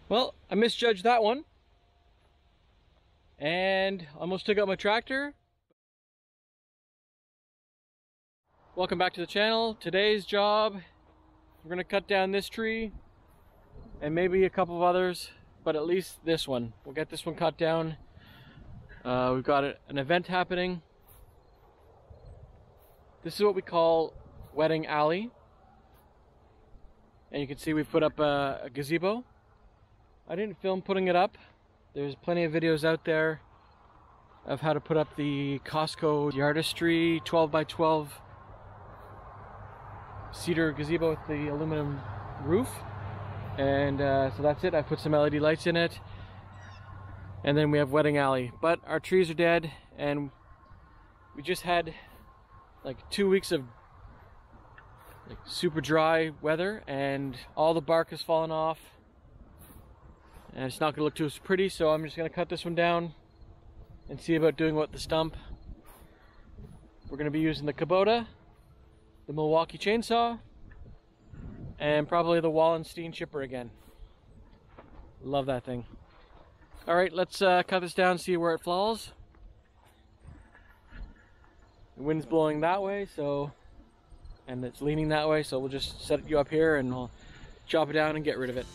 Well, I misjudged that one and almost took out my tractor. Welcome back to the channel. Today's job, we're going to cut down this tree and maybe a couple of others, but at least this one. We'll get this one cut down. We've got an event happening. This is what we call Wedding Alley. And you can see we've put up a gazebo. I didn't film putting it up. There's plenty of videos out there of how to put up the Costco the artistry 12 by 12 cedar gazebo with the aluminum roof. And so that's it. I put some LED lights in it. And then we have Wedding Alley. But our trees are dead and we just had like 2 weeks of like super dry weather and all the bark has fallen off. And it's not going to look too pretty, so I'm just going to cut this one down and see about doing what the stump. We're going to be using the Kubota, the Milwaukee chainsaw, and probably the Wallenstein chipper again. Love that thing. Alright, let's cut this down, see where it falls. The wind's blowing that way, so, and it's leaning that way, so we'll just set you up here and we'll chop it down and get rid of it.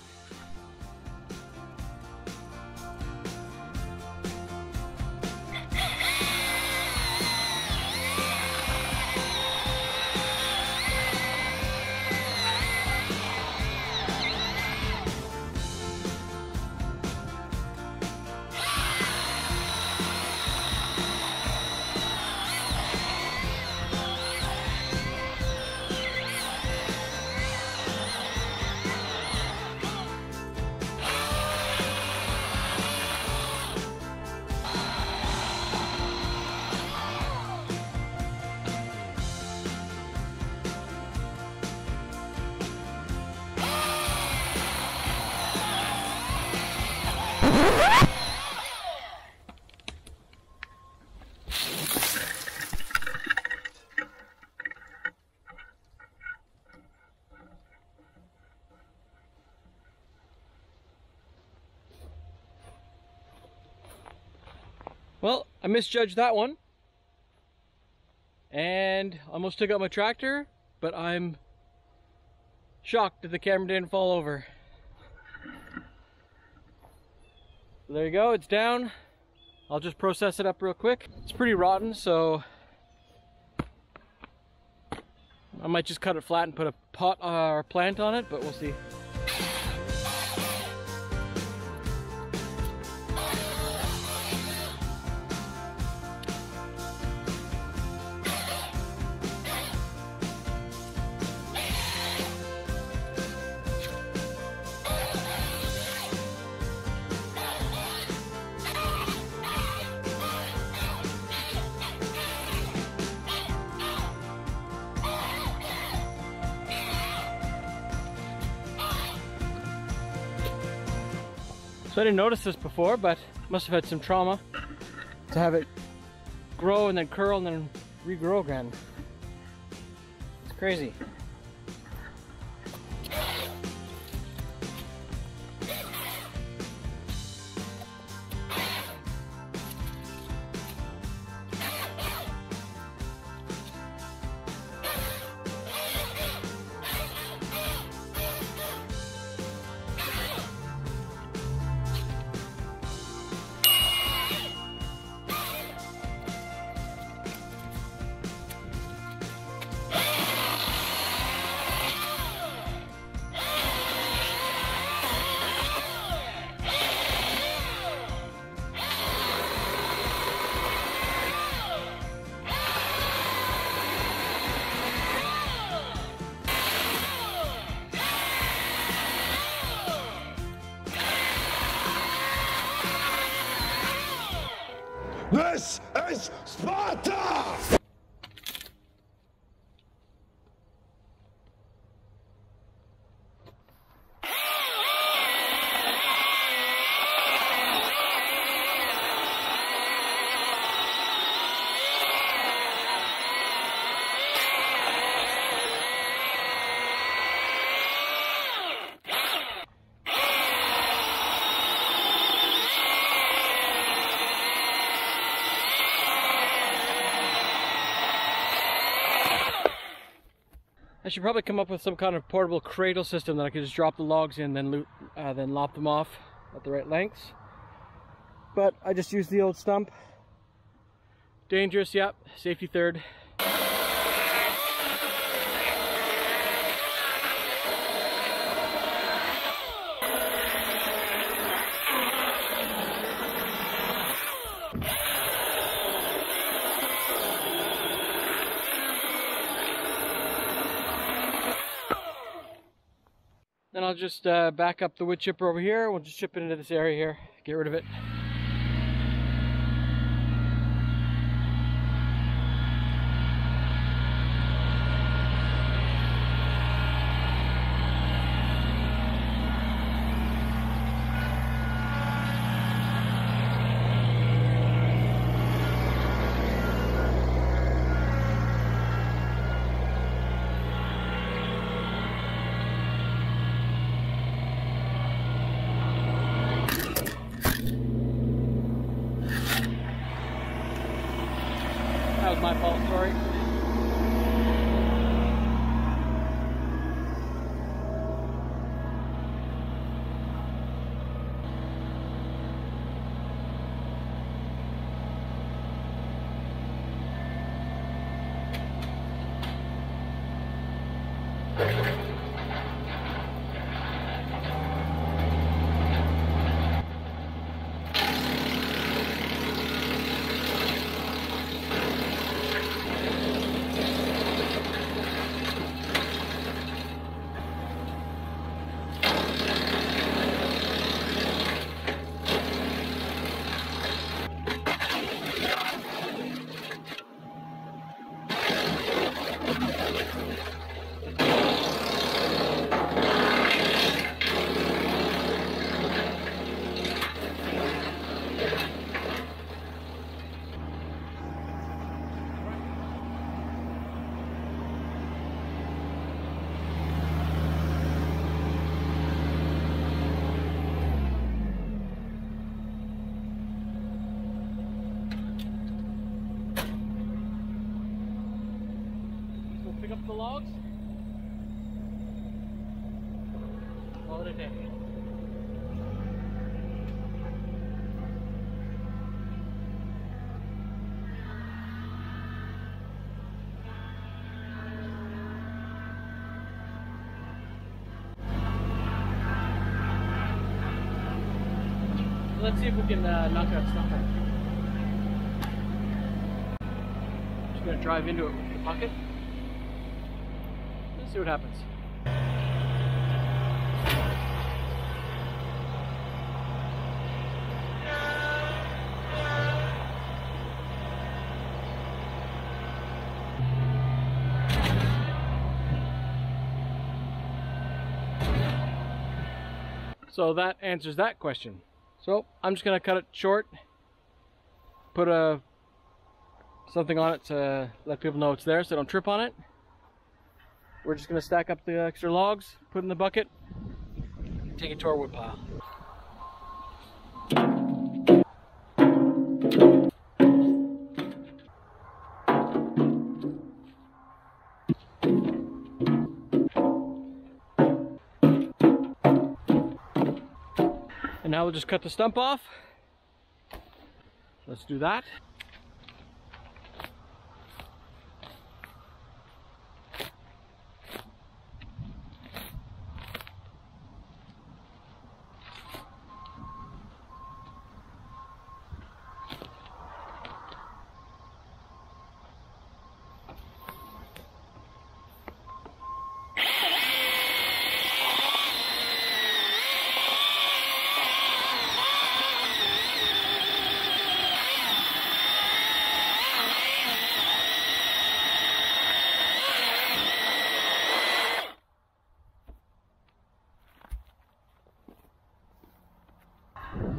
Well, I misjudged that one and almost took out my tractor, but I'm shocked that the camera didn't fall over. So there you go, it's down. I'll just process it up real quick. It's pretty rotten, so I might just cut it flat and put a pot or plant on it, but we'll see. So I didn't notice this before, but must have had some trauma to have it grow and then curl and then regrow again. It's crazy. This is Sparta! should probably come up with some kind of portable cradle system that I could just drop the logs in, then lop them off at the right lengths. But I just used the old stump. Dangerous, yep. Safety third. Then I'll just back up the wood chipper over here. We'll just chip it into this area here, get rid of it. That was my fault, sorry. Pick up the logs. Call it a day. Let's see if we can knock that stuff out. Just gonna drive into it with the bucket. See what happens. So that answers that question. So I'm just gonna cut it short, put something on it to let people know it's there so they don't trip on it. We're just going to stack up the extra logs, put it in the bucket, take it to our wood pile. And now we'll just cut the stump off. Let's do that.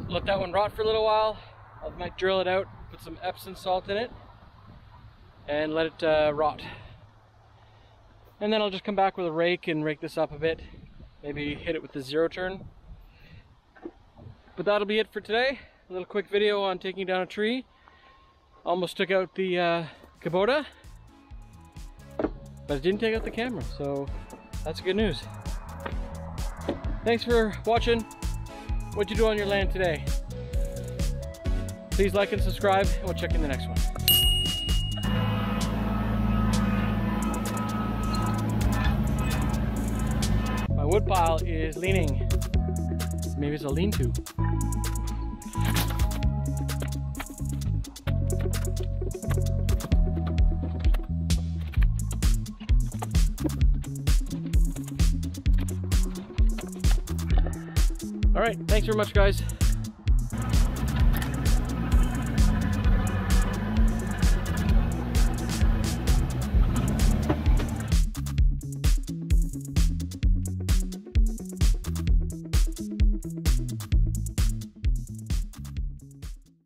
Let that one rot for a little while. I might drill it out, put some Epsom salt in it, and let it rot. And then I'll just come back with a rake and rake this up a bit. Maybe hit it with the 0 turn. But that'll be it for today. A little quick video on taking down a tree. Almost took out the Kubota. but it didn't take out the camera, so that's good news. Thanks for watching. What'd you do on your land today? Please like and subscribe, and we'll check you in the next one. My wood pile is leaning. Maybe it's a lean-to. All right, thanks very much, guys.